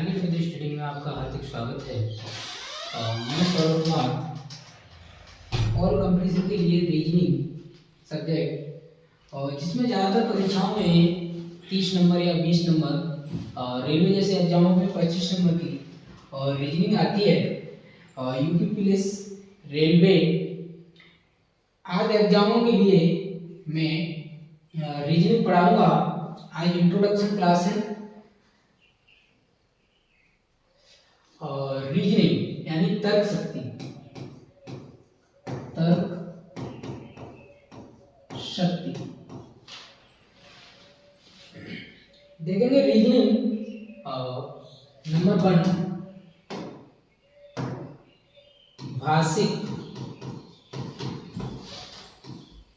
Target with study में आपका हार्दिक स्वागत है। मैं सौरभ कुमार और कंपटीशन के लिए रीजनिंग सब्जेक्ट और जिसमें ज़्यादातर परीक्षाओं में 30 नंबर या 20 नंबर, रेलवे जैसे एग्जामों में 25 नंबर की और रीजनिंग आती है। यूपी पुलिस, रेलवे आदि एग्जामों के लिए मैं रीजनिंग पढ़ाऊंगा। आज इंट्रोडक्शन क्लास है और रीजनिंग यानी तर्क शक्ति, देखेंगे रीजनिंग। नंबर 1 भाषिक,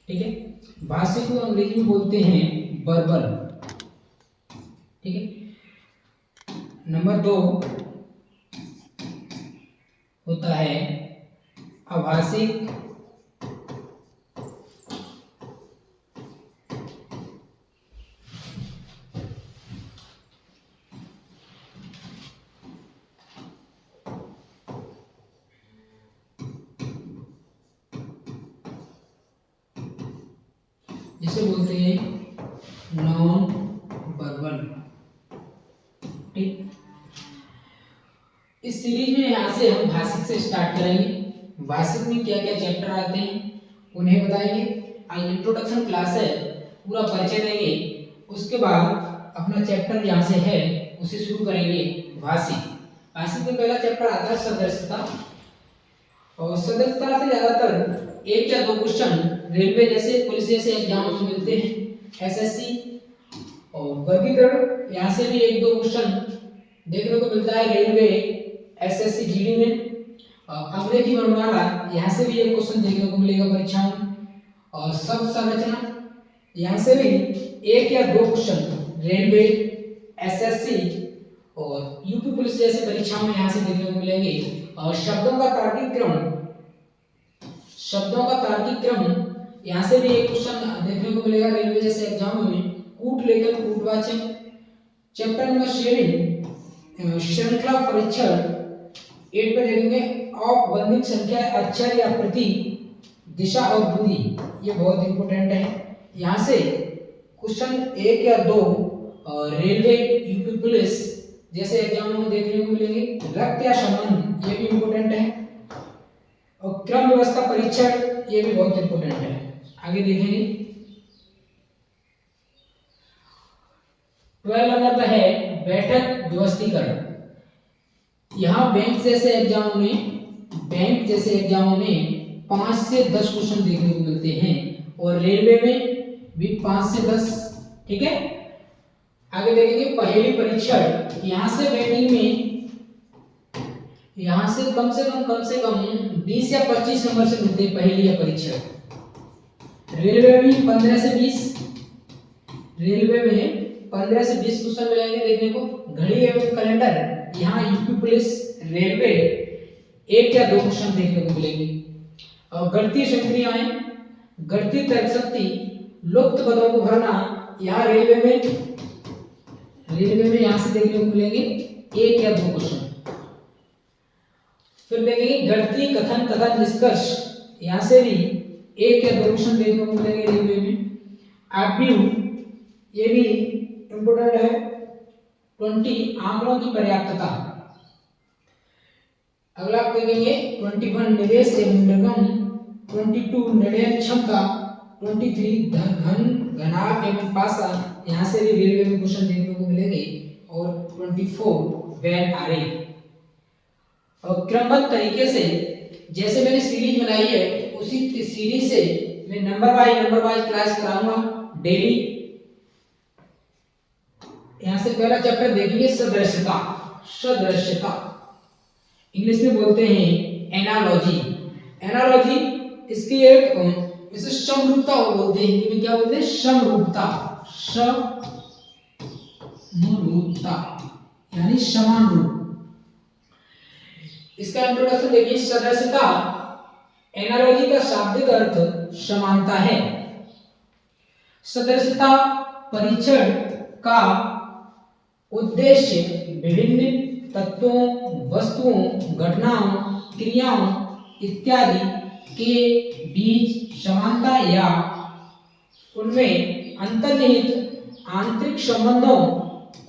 ठीक है। भाषिक को अंग्रेजी में बोलते हैं वर्बल, ठीक है। नंबर 2 होता है आभासिक, जिसे बोलते हैं नॉन वर्बल, ठीक। इस सीरीज में यहाँ से हम भाषिक से स्टार्ट करेंगे। भाषिक में क्या क्या चैप्टर आते हैं उन्हें बताएंगे। आज इंट्रोडक्शन क्लास है, पूरा परिचय देंगे। उसके बाद अपना चैप्टर यहाँ से है उसे शुरू करेंगे। भाषिक में पहला चैप्टर आता है सदस्यता, और सदस्यता से ज्यादातर 1 या 2 क्वेश्चन रेलवे जैसे, पुलिस जैसे एग्जाम में मिलते हैं। एसएससी और वर्गीकरण, यहाँ से भी 1-2 क्वेश्चन देखने को मिलता है रेलवे, एसएससी जीडी में। अंग्रेजी वर्णमाला, यहाँ से भी एक क्वेश्चन देखने को मिलेगा परीक्षाओं में। और शब्द संरचना, यहाँ से भी 1 या 2 क्वेश्चन रेलवे, एसएससी और यूपी पुलिस जैसे परीक्षाओं में यहाँ से देखने को मिलेंगे। और शब्दों का तार्किक क्रम, यहाँ से भी एक क्वेश्चन देखने को मिलेगा रेलवे जैसे एग्जाम में। कूट लेखन, कूटवाचक। चैप्टर नंबर 7 श्रृंखला परीक्षण 8 पे देखेंगे औपबंधिक संख्या, अक्षर या प्रति, दिशा और दूरी, ये बहुत इंपॉर्टेंट है। यहाँ से क्वेश्चन 1 या 2 रेलवे, यूपी पुलिस जैसे एग्जामों में देखने को मिलेंगे। रक्त या संबंध, ये भी इंपॉर्टेंट है। और क्रम व्यवस्था परीक्षण, ये भी बहुत इंपॉर्टेंट है। आगे देखेंगे 12 नंबर पे है बैठक व्यवस्थीकरण। यहाँ बैंक जैसे एग्जामों में 5 से 10 क्वेश्चन देखने को मिलते हैं और रेलवे में भी 5 से 10, ठीक है। आगे देखेंगे पहेली परीक्षण। यहाँ से बैटिंग में कम से कम 20 या 25 नंबर से मिलते हैं पहेली या परीक्षण। रेलवे में 15 से 20 क्वेश्चन मिलेंगे देखने को। घड़ी एवं कैलेंडर, यहाँ यूपी पुलिस, रेलवे 1 या 2 क्वेश्चन देखने को मिलेंगे। और गणितीय संक्रियाएं, गणितीय तर्क शक्ति, लुप्त पदों को भरना, यहाँ रेलवे में यहाँ से देखने को मिलेंगे 1 या 2 क्वेश्चन। फिर देखेंगे गणितीय कथन तथा निष्कर्ष, यहाँ से भी 1 या 2 क्वेश्चन देखने को मिलेंगे रेलवे में। आव्यूह, ये भी इंपोर्टेंट है। 20 आंकड़ों की पर्याप्तता। अगला देखेंगे 21 निवेश एवं निर्गम, 22 निर्णय क्षमता, 23 घनाभ एवं पासा, यहाँ से भी रेलवे में क्वेश्चन देखने को मिलेंगे। और 24 वैन आरेख। और क्रमबद्ध तरीके से जैसे मैंने सीरीज बनाई है उसी सीरीज से मैं नंबर वाइज क्लास कराऊंगा डेली। यहाँ से पहला चैप्टर देखेंगे सदृश्यता। इंग्लिश में बोलते हैं एनालॉजी। इसकी एक इसे समरूपता बोलते हैं, हिंदी में क्या बोलते हैं? समरूपता यानी समान रूप। इसका इंट्रोडक्शन देखिए। सदस्यता, एनालॉजी का शाब्दिक अर्थ समानता है। सदस्यता परीक्षण का उद्देश्य विभिन्न तत्वों, वस्तुओं, घटनाओं, क्रियाओं इत्यादि के बीच समानता या उनमें अंतर्निहित आंतरिक संबंधों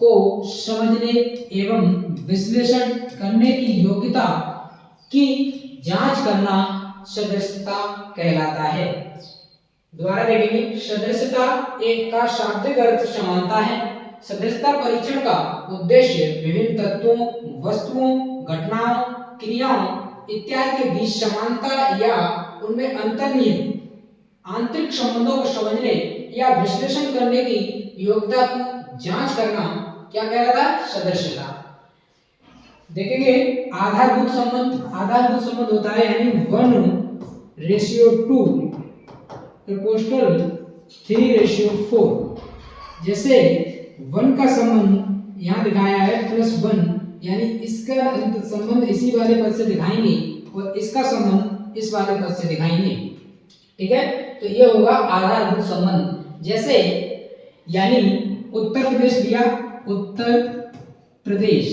को समझने एवं विश्लेषण करने की योग्यता की जांच करना सदस्यता कहलाता है। दोबारा देखेंगे, सदस्यता एक का शाब्दिक अर्थ समानता है। सदस्यता परीक्षण का उद्देश्य विभिन्न तत्वों, वस्तुओं, घटनाओं, क्रियाओं इत्यादि के बीच समानता या उनमें अंतर्निहित आंतरिक संबंधों को समझने या विश्लेषण करने की योग्यता की जांच करना क्या कहलाता है? सदस्यता। देखेंगे आधारभूत संबंध। आधारभूत संबंध होता है यानी 1:2 प्रोपोर्शनल 3:4। जैसे 1 का संबंध यहाँ दिखाया है +1, यानी इसका संबंध इसी वाले पद से दिखाएंगे और इसका संबंध इस वाले पद से दिखाएंगे। ठीक है, तो ये होगा आधारभूत संबंध। जैसे यानी उत्तर प्रदेश दिया, उत्तर प्रदेश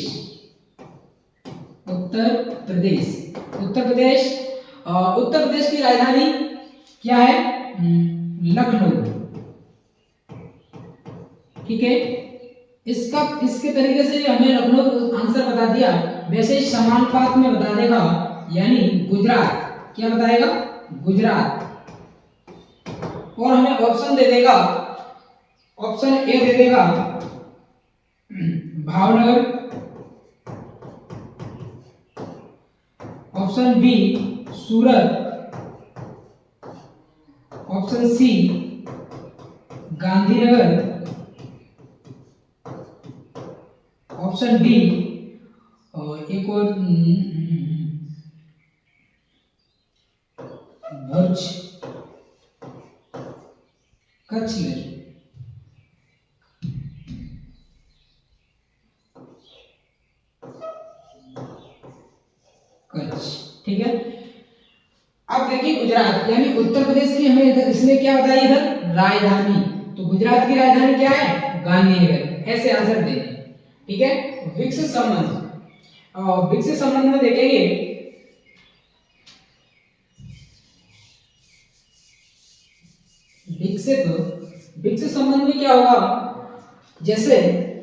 की राजधानी क्या है? लखनऊ। ठीक है, इसके तरीके से हमें लखनऊ आंसर बता दिया। वैसे ही समानुपात में बता देगा, यानी गुजरात। क्या बताएगा? गुजरात। और हमें ऑप्शन दे देगा, ऑप्शन ए दे देगा Bhavnagar, option B Surat, option C Gandhinagar, option D एक और भुज, कच्छ में। कच्छ। ठीक है, अब देखिए गुजरात यानी उत्तर प्रदेश की हमें इधर इसने क्या बताया? इधर राजधानी। तो गुजरात की राजधानी क्या है? गांधीनगर। ऐसे आंसर देंगे। ठीक है, विकसित संबंध। विकसित संबंध में देखेंगे विकसित संबंध में क्या होगा? जैसे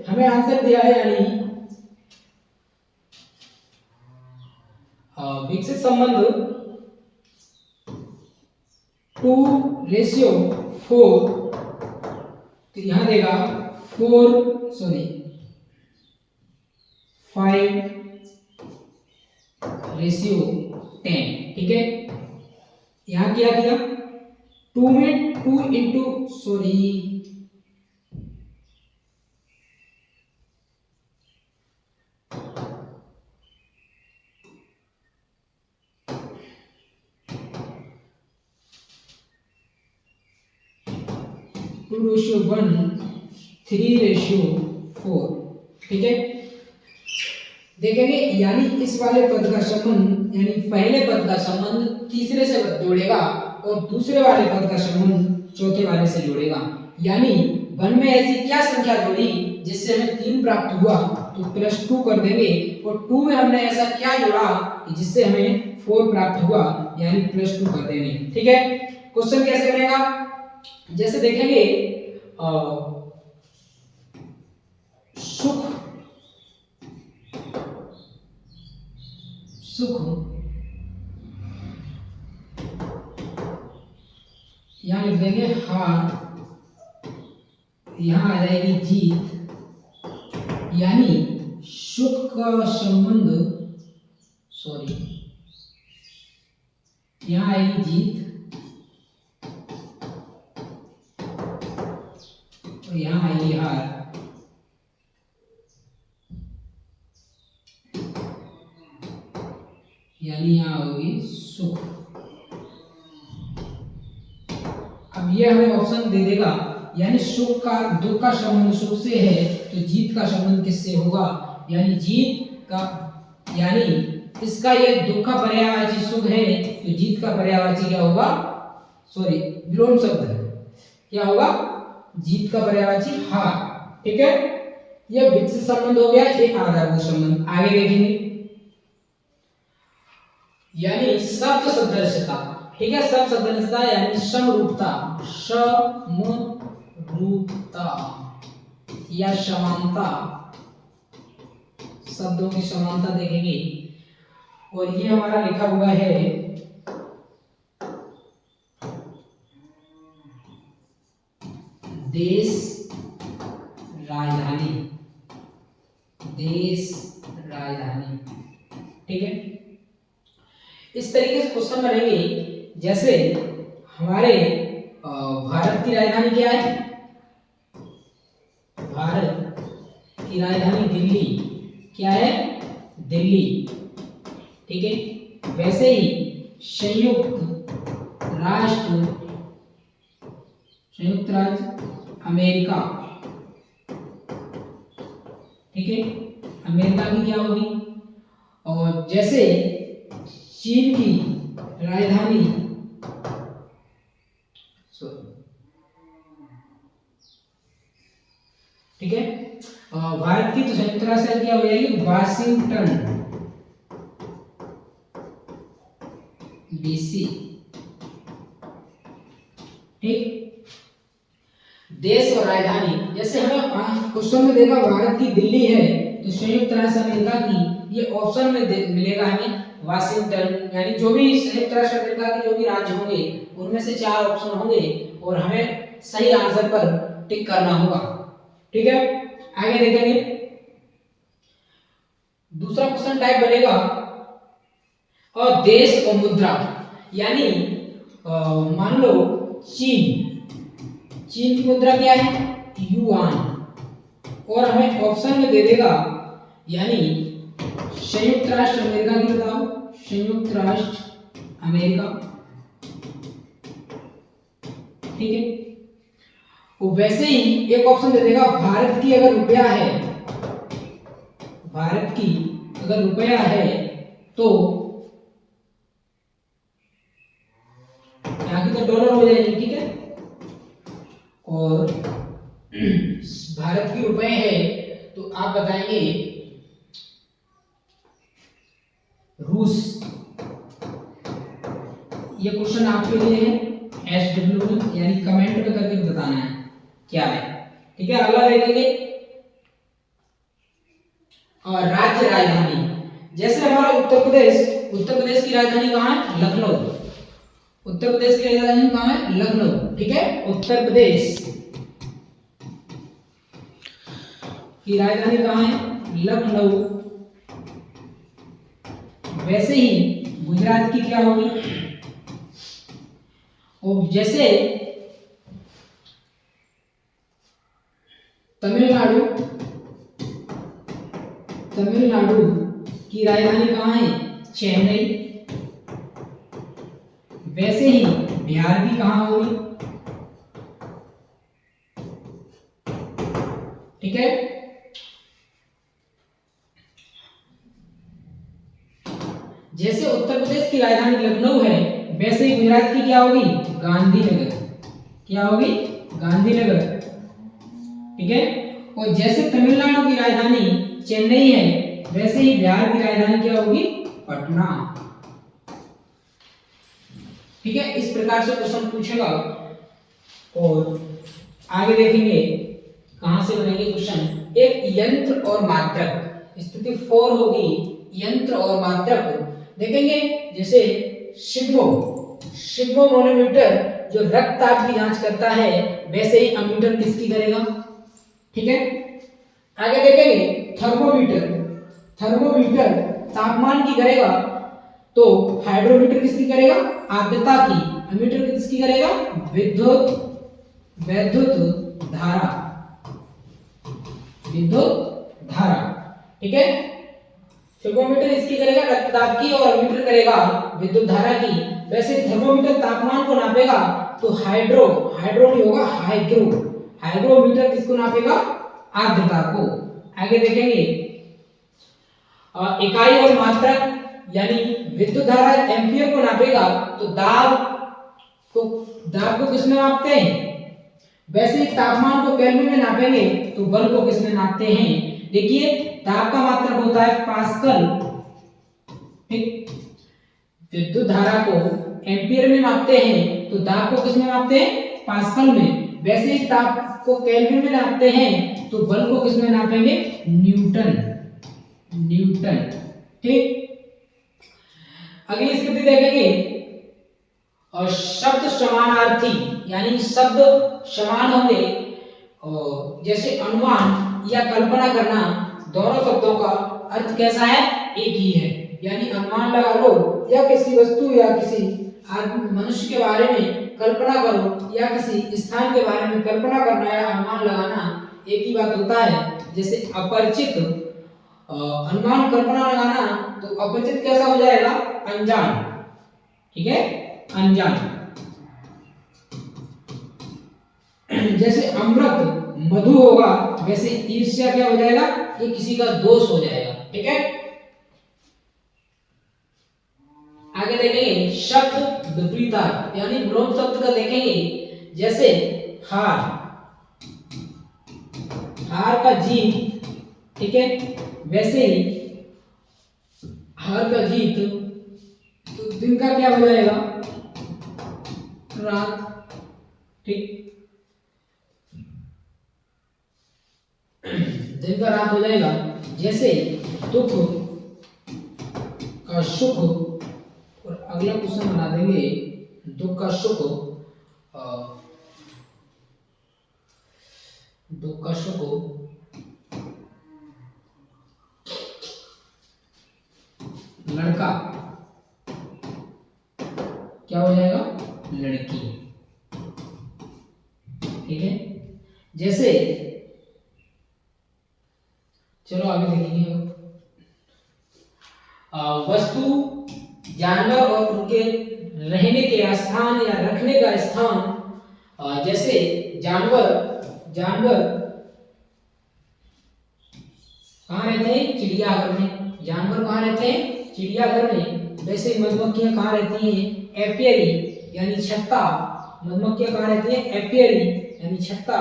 हमें आंसर दिया है, यानी विकसित संबंध 2:4, तो यहां देगा 5:10। ठीक है, यहां क्या किया? 2 में 2 इंटू 2:1, 3:4। ठीक है, देखेंगे यानी इस वाले पद का संबंध, यानी पहले पद का संबंध तीसरे से जोड़ेगा और दूसरे वाले पद का संबंध चौथे वाले से जोड़ेगा। यानी 1 में ऐसी क्या संख्या जोड़ी जिससे हमें 3 प्राप्त हुआ, तो +2 कर देंगे। और 2 में हमने ऐसा क्या जोड़ा जिससे हमें 4 प्राप्त हुआ, यानी +2 कर देंगे। ठीक है, क्वेश्चन कैसे बनेगा? जैसे देखेंगे सुख यहां लिख देंगे हार, यहां आ जाएगी जीत, यानी सुख का संबंध, यहां आएगी जीत और यहां आएगी हार। यानी यहां होगी सुख। अब ये हमें ऑप्शन दे देगा, यानी सुख का दुख का संबंध सुख से है, तो जीत का संबंध किससे होगा? यानी जीत का, यानी इसका ये दुख का पर्यायवाची सुख है, तो जीत का पर्यायवाची क्या होगा? विलोम शब्द है, क्या होगा? जीत का पर्यायवाची हार। ठीक है, ये विकसित संबंध हो गया, ये आधारभूत संबंध। आगे देखेंगे यानी शब्द सदृशता, ठीक है, शब्द सदृशता यानी समरूपता, समरूपता या समानता, शब्दों की समानता देखेंगे। और ये हमारा लिखा हुआ है देश राजधानी, देश राजधानी, ठीक है। इस तरीके से क्वेश्चन बनेंगे। जैसे हमारे भारत की राजधानी क्या है, भारत की राजधानी दिल्ली, क्या है, दिल्ली, ठीक है। वैसे ही संयुक्त राज्य अमेरिका, ठीक है, अमेरिका की क्या होगी। और जैसे चीन की राजधानी, ठीक है, भारत की तो संयुक्त राष्ट्र क्या हो जाएगी, वाशिंगटन डीसी, ठीक। देश और राजधानी, जैसे हमें क्वेश्चन में देखा भारत की दिल्ली है, तो संयुक्त राष्ट्र अमेरिका की, ये ऑप्शन में मिलेगा हमें वाशिंगटन, यानी जो भी संयुक्त राष्ट्र अमेरिका के जो भी राज्य होंगे उनमें से 4 ऑप्शन होंगे और हमें सही आंसर पर टिक करना होगा, ठीक है। आगे देखेंगे दूसरा क्वेश्चन टाइप बनेगा और देश और मुद्रा, यानी मान लो चीन की मुद्रा क्या है, युआन, और हमें ऑप्शन में दे देगा यानी संयुक्त राष्ट्र अमेरिका की, बताओ संयुक्त राष्ट्र अमेरिका, ठीक है। और वैसे ही एक ऑप्शन दे देगा भारत की अगर रुपया है, भारत की अगर रुपया है तो यहाँ की तो डॉलर हो जाएगी, ठीक है। और भारत की रुपए है तो आप बताएंगे रूस। ये क्वेश्चन आपके लिए है SW में, यानी कमेंट में करके बताना है क्या है, ठीक है। अगला देखेंगे और राज्य राजधानी, जैसे हमारा उत्तर प्रदेश की राजधानी कहाँ है, लखनऊ, उत्तर प्रदेश की राजधानी कहाँ है, लखनऊ, ठीक है। उत्तर प्रदेश की राजधानी कहाँ है, लखनऊ। वैसे ही गुजरात की क्या होगी, और जैसे तमिलनाडु की राजधानी कहाँ है, चेन्नई। वैसे ही बिहार की कहाँ होगी, ठीक है। जैसे उत्तर प्रदेश की राजधानी लखनऊ है, वैसे ही गुजरात की क्या होगी, गांधीनगर, क्या होगी, गांधीनगर, ठीक है। और जैसे तमिलनाडु की राजधानी चेन्नई है, वैसे ही बिहार की राजधानी क्या होगी, पटना, ठीक है। इस प्रकार से क्वेश्चन पूछेगा। और आगे देखेंगे कहां से बनेंगे क्वेश्चन, एक यंत्र और मात्रक, स्थिति 4 होगी, यंत्र और मात्रक देखेंगे। जैसे सिग्मोमोनोमीटर जो रक्तचाप की जांच करता है, वैसे ही अमीटर किसकी करेगा, ठीक है। आगे देखेंगे थर्मोमीटर तापमान की करेगा, तो हाइड्रोमीटर किसकी करेगा, आर्द्रता की, अमीटर किसकी करेगा, विद्युत धारा, ठीक है। थर्मोमीटर इसकी करेगा रक्तदाब की और अमीटर करेगा विद्युत धारा की। वैसे थर्मोमीटर तापमान को नापेगा तो हाइड्रो नहीं होगा, हाइग्रोमीटर किसको नापेगा, आर्द्रता को। आगे देखेंगे इकाई और मात्रक, यानी विद्युत धारा एम्पियर को नापेगा तो दाब को किसमें मापते हैं, वैसे ही तापमान को केल्विन में नापेंगे तो बल को किसमें नापते हैं? देखिए ताप का मात्रक होता है पास्कल, ठीक। विद्युत धारा को एम्पियर में नापते हैं तो ताप को किसमें नापते हैं? पास्कल में। वैसे ही ताप को केल्विन में नापते हैं तो बल को किसमें नापेंगे? न्यूटन, न्यूटन, ठीक। अगली स्थिति देखेंगे और शब्द समानार्थी, यानी शब्द समान होंगे, और जैसे अनुमान या कल्पना करना, दोनों शब्दों का अर्थ कैसा है? एक ही है। यानी अनुमान लगा लो या किसी वस्तु या किसी मनुष्य के बारे में कल्पना करो या किसी स्थान के बारे में कल्पना करना या अनुमान लगाना एक ही बात होता है। जैसे अपरिचित, अनुमान कल्पना लगाना, तो अपरिचित कैसा हो जाएगा? अनजान, ठीक है, अनजान। जैसे अमृत मधु होगा, वैसे ईर्ष्या क्या हो जाएगा? ये किसी का दोष हो जाएगा, ठीक है। आगे देखेंगे शब्द विपरीतार्थ, यानी विलोम शब्द का देखेंगे। जैसे हार, हार का जीत, ठीक है। वैसे ही हार का जीत, तो दिन का क्या हो जाएगा? रात, ठीक। दिन का रात हो जाएगा। जैसे दुख का सुख, और अगला क्वेश्चन बना देंगे दुख का सुख, दुख का सुख लड़का क्या हो जाएगा? लड़की, ठीक है। जैसे चलो आगे देखेंगे। वस्तु, जानवर और उनके रहने के स्थान या रखने का स्थान, जैसे जानवर, जानवर कहाँ रहते हैं? चिड़ियाघर में। जानवर कहाँ रहते हैं? चिड़ियाघर में। वैसे मधुमक्खियां कहाँ रहती हैं? एपियरी, यानी छत्ता। मधुमक्खियां कहाँ रहती हैं? एपियरी, यानी छत्ता।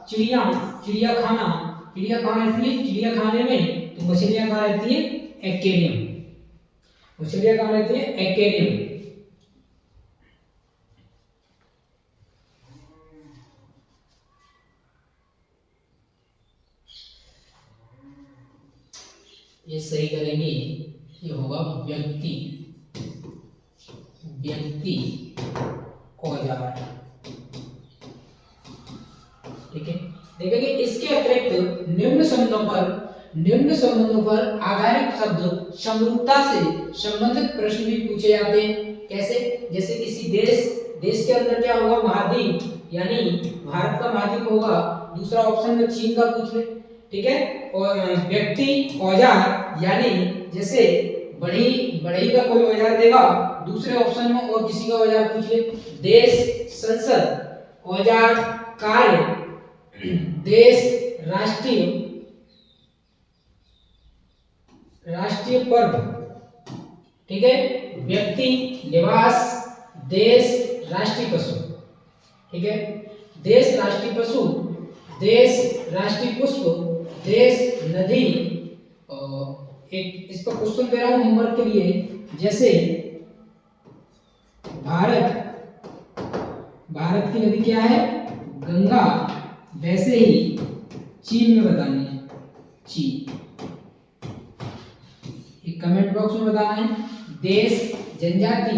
चिड़िया, चिड़ियाखाना, चिड़िया कहाँ रहती है? चिड़ियाखाने में। तो मछलियां कहाँ रहती है? एक्वेरियम, मछलियां कहाँ रहती है? एक्वेरियम। ये सही करेंगे, ये होगा व्यक्ति, व्यक्ति औजार, ठीक है। देखेंगे इसके अतिरिक्त निम्न संबंधों पर आधारित शब्द समरूपता से संबंधित प्रश्न भी पूछे जाते हैं। कैसे? जैसे किसी देश के अंदर क्या होगा? महाद्वीप, यानी भारत का महाद्वीप होगा। दूसरा ऑप्शन में चीन का पूछ ले, ठीक है। और व्यक्ति औजार, यानी जैसे बढ़ई का कोई औजार देगा, दूसरे ऑप्शन में और किसी का औजार पूछ ले। देश, संसद, औजार, कार्य, देश, राष्ट्रीय पर्व, ठीक है। व्यक्ति, निवास, देश, राष्ट्रीय पशु, ठीक है। देश राष्ट्रीय पशु, देश राष्ट्रीय पुष्प, देश नदी। एक इस पर क्वेश्चन दे रहा हूं होमवर्क के लिए। जैसे भारत की नदी क्या है? गंगा। वैसे ही चीन में बतानी है, चीन, एक कमेंट बॉक्स में बताना है। देश, जनजाति,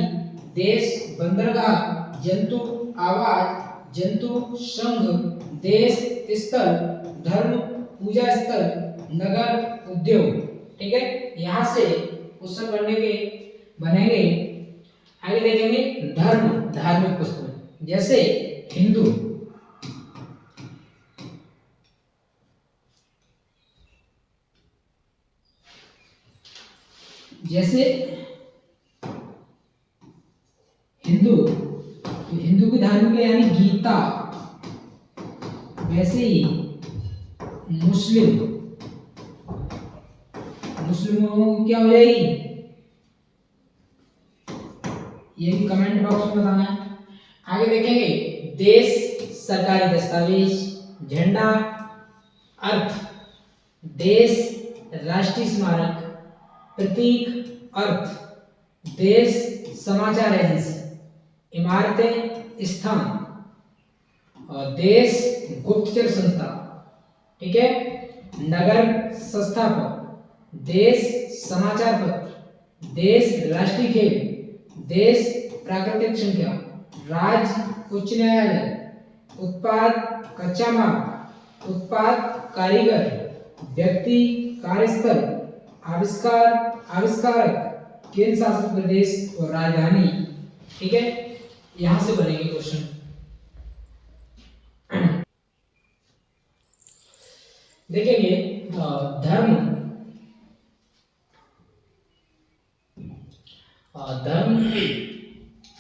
देश, बंदरगाह, जंतु, आवाज, जंतु, संघ, देश, स्थल, धर्म, पूजा स्थल, नगर, उद्योग, ठीक है। यहां से क्वेश्चन बनेंगे। आगे देखेंगे धर्म, धार्मिक पुस्तक। जैसे हिंदू, जैसे हिंदू, तो हिंदू की धार्मिक है यानी गीता। वैसे ही मुस्लिम, मुस्लिमों की क्या हो जाएगी? ये भी कमेंट बॉक्स में बताना है। आगे देखेंगे देश, सरकारी दस्तावेज, झंडा अर्थ देश, राष्ट्रीय स्मारक, प्रतीक अर्थ देश, समाचार एजेंसी, इमारतें स्थान और देश गुप्तचर संस्था, ठीक है। नगर संस्थापक, देश समाचार पत्र, देश राष्ट्रीय खेल, देश प्राकृतिक संख्या, राज्य उच्च न्यायालय, उत्पाद कच्चा माल, उत्पाद कारीगर, व्यक्ति कार्यस्थल, आविष्कार आविष्कारक, केंद्र शासित प्रदेश और राजधानी, ठीक है। यहां से बनेंगे क्वेश्चन। देखेंगे धर्म,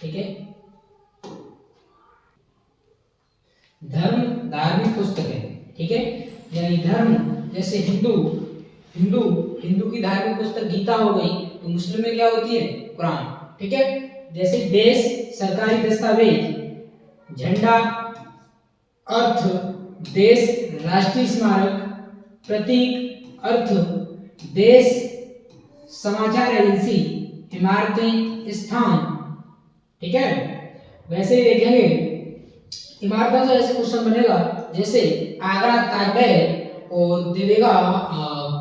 ठीक है। धर्म धार्मिक पुस्तक है, ठीक है। यानी धर्म जैसे हिंदू की धार्मिक पुस्तक गीता हो गई, तो मुस्लिम में क्या होती है? कुरान, ठीक है। जैसे देश सरकारी दस्तावेज, झंडा अर्थ देश राष्ट्रीय स्मारक, प्रतीक अर्थ देश समाचार एजेंसी, इमारतें स्थान, ठीक है। वैसे ही देखेंगे इमारतों से ऐसे क्वेश्चन बनेगा जैसे आगरा ताजमहल और देवेगा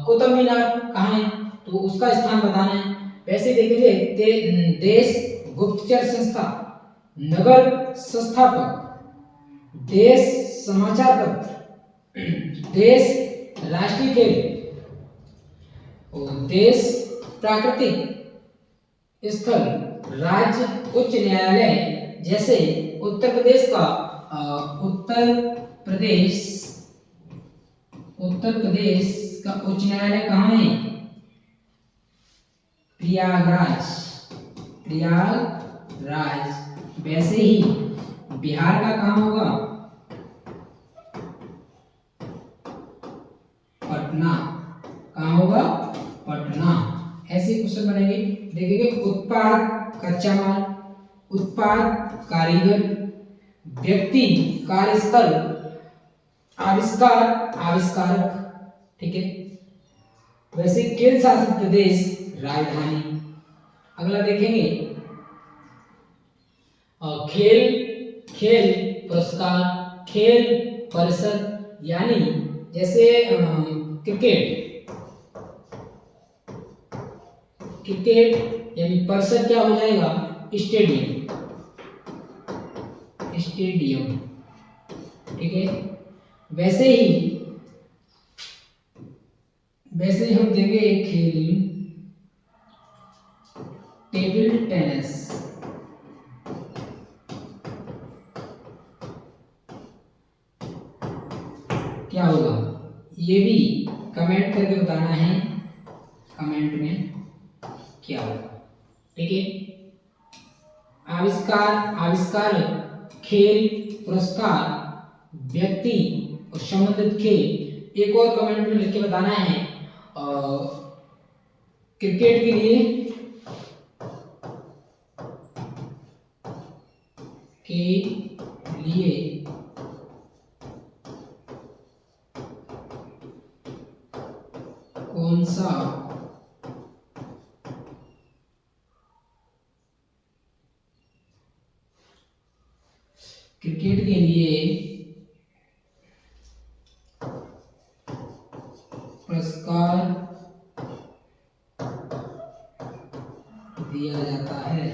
कुतुब मीनार कहाँ है, तो उसका स्थान बताना है। वैसे देखेंगे देश गुप्तचर संस्था, नगर संस्थापक, देश समाचार पत्र, देश राष्ट्रीय खेल और देश प्राकृतिक स्थल, राज्य उच्च न्यायालय। जैसे उत्तर प्रदेश का उत्तर प्रदेश का उच्च न्यायालय कहाँ है? प्रयागराज। वैसे ही बिहार का कहाँ होगा? पटना। कहाँ होगा? पटना। ऐसे क्वेश्चन बनेंगे। देखेंगे उत्पाद कच्चा माल, उत्पाद कारीगर, व्यक्ति कार्यस्थल, आविष्कार आविष्कारक, ठीक है। वैसे केंद्र शासित प्रदेश राजधानी। अगला देखेंगे खेल पुरस्कार, खेल परिषद, यानी जैसे क्रिकेट यानी परिषद क्या हो जाएगा? स्टेडियम, ठीक है। वैसे ही हम देंगे खेल टेबल टेनिस, क्या होगा? ये भी कमेंट करके बताना है, कमेंट में क्या होगा, ठीक है। आविष्कार खेल पुरस्कार, व्यक्ति और संबंधित खेल। एक और कमेंट में लिख के बताना है क्रिकेट के लिए कौन सा क्रिकेट के लिए पुरस्कार दिया जाता है,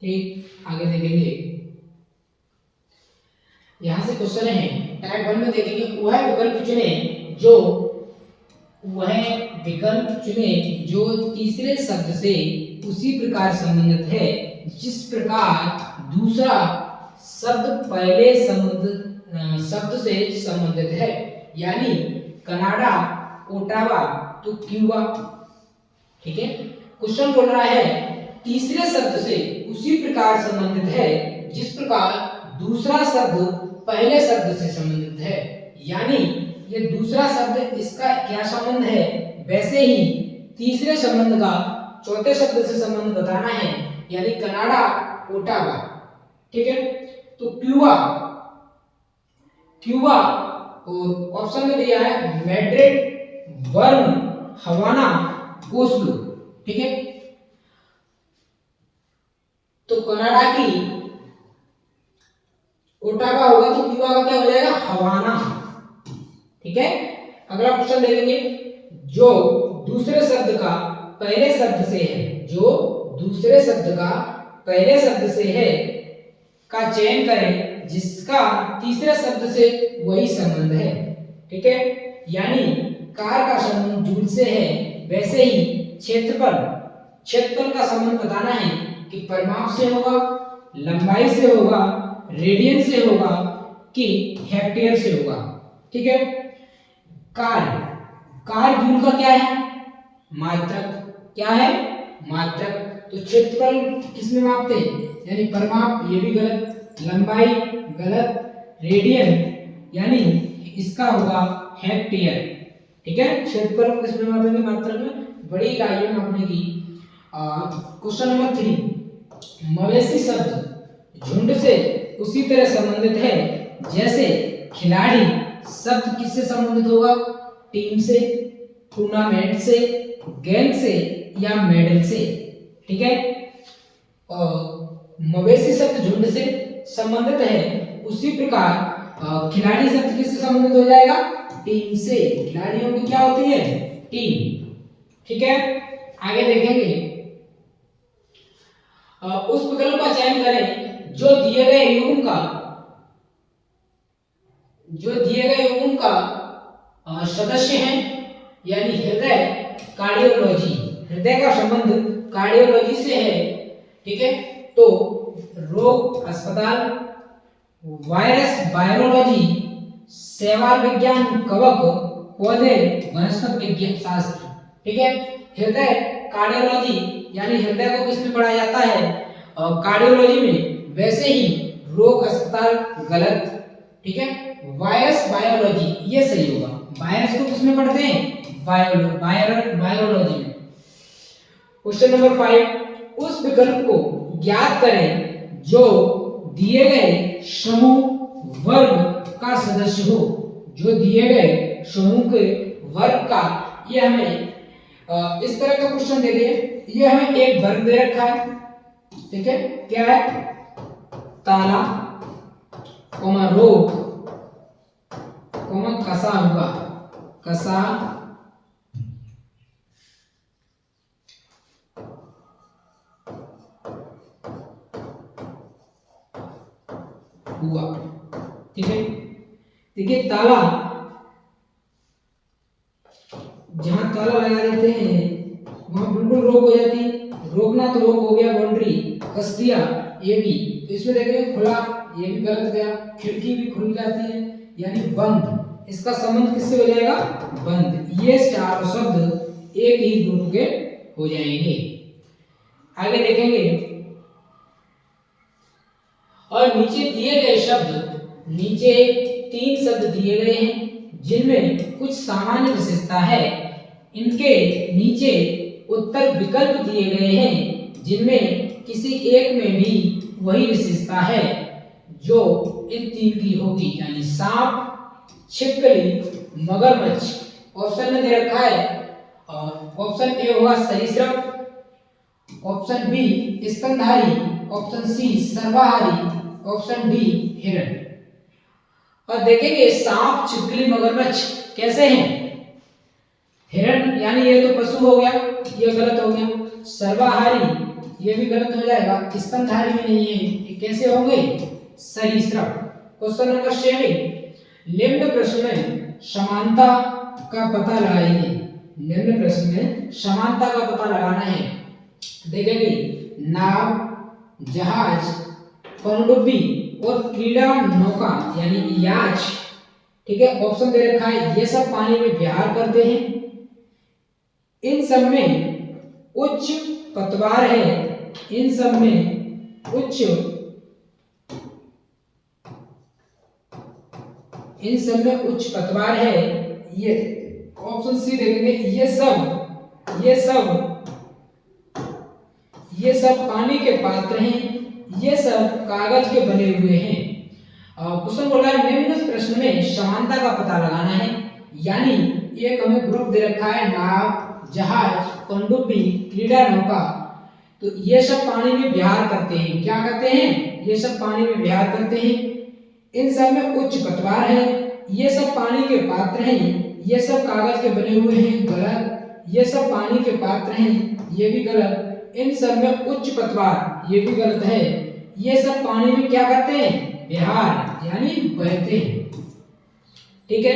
ठीक। आगे देखेंगे, यहां से क्वेश्चन है टाइप 1 में देखेंगे वह विकल्प चुने जो तीसरे शब्द से उसी प्रकार संबंधित है जिस प्रकार दूसरा शब्द पहले शब्द से संबंधित है। यानी कनाडा, ओटावा तो क्यूबा, ठीक है। क्वेश्चन बोल रहा है तीसरे शब्द से उसी प्रकार संबंधित है जिस प्रकार दूसरा शब्द पहले शब्द से संबंधित है। यानी ये दूसरा शब्द इसका क्या संबंध है, वैसे ही तीसरे संबंध का चौथे शब्द से संबंध बताना है। यानी कनाडा, ओटावा, ठीक है। तो क्यूबा, क्यूबा और ऑप्शन में दिया है मैड्रिड, बर्न, हवाना, ओस्लो, ठीक है। तो कनाडा की ओटावा होगा तो क्यूबा का क्या हो जाएगा, हवाना, ठीक है। अगला क्वेश्चन देखेंगे, जो दूसरे शब्द का पहले शब्द से है, जो दूसरे शब्द का पहले शब्द से है का चयन करें जिसका तीसरे शब्द से वही संबंध है, ठीक है। यानी कार का संबंध जूल से है, वैसे ही क्षेत्रफल, क्षेत्रफल का संबंध बताना है कि परिमाप से होगा, लंबाई से होगा, रेडियन से होगा कि हेक्टेयर से होगा, ठीक है। कार, कार जूल का क्या है, मात्रक, क्या है, मात्रक। तो क्षेत्रफल किसमें मापते हैं, यानी परिमाप, ये भी गलत, लंबाई गलत, रेडियन यानी इसका होगा हेक्टेयर, ठीक है। क्षेत्रफल को किसमें मापेंगे, मात्रक में, बड़ी इकाई में मापने की। क्वेश्चन नंबर 3, मवेशी शब्द झुंड से उसी तरह संबंधित है जैसे खिलाड़ी शब्द किससे संबंधित होगा, टीम से, टूर्नामेंट से, गेम से या मेडल से, ठीक है। और मवेशी शब्द झुंड से संबंधित है, उसी प्रकार खिलाड़ी शब्द किससे संबंधित हो जाएगा, टीम से, खिलाड़ियों की क्या होती है, टीम, ठीक है। आगे देखेंगे, उस विकल्प का चयन करें जो दिए गए युग्म का, जो दिए गए युग्म का सदस्य है, यानी हृदय, कार्डियोलॉजी, हृदय का संबंध कार्डियोलॉजी से है, ठीक है। तो रोग अस्पताल, वायरस वायरोलॉजी, शैवाल विज्ञान कवक, पौधे वनस्पति विज्ञान शास्त्र, ठीक है। हृदय कार्डियोलॉजी यानी हृदय को किसमें पढ़ा जाता है, कार्डियोलॉजी में, वैसे ही रोग अस्पताल गलत, ठीक है। वायरस बायोलॉजी ये सही होगा, वायरस को किसमें पढ़ते हैं, बायोलॉजी में। क्वेश्चन नंबर 5, उस विकल्प को ज्ञात करें जो दिए गए समूह वर्ग का सदस्य हो, जो दिए गए समूह के वर्ग का, ये हमें इस तरह का क्वेश्चन दे दिए, ये हमें एक वर्ग दे रखा है, ठीक है, क्या है, ताला, रोग, कसा हुआ, कसा हुआ, ठीक है। देखिए ताला, जहां ताला लगा देते हैं वहां बिल्कुल रोक हो जाती है, रोकना तो रोक हो गया, बाउंड्री कस दिया, ये भी, तो इसमें देखेंगे खुला, ये भी गलत गया, खिड़की भी खुल जाती है यानी बंद, इसका संबंध किससे हो जाएगा, बंद। ये चारों शब्द एक ही ग्रुप के हो जाएंगे। आगे देखेंगे, और नीचे दिए गए शब्द, नीचे 3 शब्द दिए गए हैं जिनमें कुछ सामान्य विशेषता है, इनके नीचे उत्तर विकल्प दिए गए हैं जिनमें किसी एक में भी वही विशेषता है जो इन 3 की होगी, यानी सांप, छिपकली, मगरमच्छ। ऑप्शन में दे रखा है, और ऑप्शन ए होगा सरीसृप, ऑप्शन बी स्तनधारी, ऑप्शन सी सर्वाहारी, ऑप्शन डी हिरण। और देखेंगे सांप, छिपकली, मगरमच्छ कैसे हैं, हिरण यानी ये तो पशु हो गया, ये गलत हो गया, सर्वाहारी ये भी गलत हो जाएगा, स्तनधारी भी नहीं है, ये कैसे होंगे, सरीसृप। क्वेश्चन नंबर 7, निम्न प्रश्न में समानता का पता लगाइए, निम्न प्रश्न में समानता का पता लगाना है। देखेंगे नाव, जहाज, पनडुब्बी और क्रीड़ा नौका यानी याच, ठीक है, ऑप्शन दे रखा है, ये सब पानी में विहार करते हैं, इन सब में उच्च पतवार है, इन सब में उच्च, इन सब में उच्च पतवार है, ये ऑप्शन सी देखेंगे, ये सब पानी के पात्र हैं, ये सब कागज के बने हुए हैं। क्वेश्चन बोल रहा है निम्न प्रश्न में समानता का पता लगाना है। यानी एक हमें ग्रुप दे रखा है नाव, जहाज, पनडुब्बी, क्रीड़ा नौका। तो ये सब पानी में विहार करते हैं। क्या करते हैं? ये सब पानी में विहार करते हैं। इन सब में उच्च पतवार है। ये सब पानी के पात्र हैं। ये सब कागज के बने हुए हैं। गलत। ये सब पानी के पात्र हैं। ये भी गलत। इन सब में उच्च पतवार, ये भी गलत है। ये सब पानी में क्या करते हैं? विहार, यानी बहते हैं। ठीक है,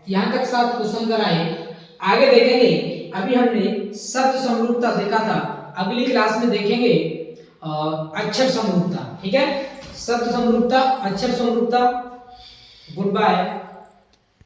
यहाँ तक 7 क्वेश्चन कराए। आगे देखेंगे, अभी हमने शब्द समरूपता देखा था, अगली क्लास में देखेंगे अक्षर समरूपता। ठीक है, शब्द समरूपता, अक्षर समरूपता। Good bye.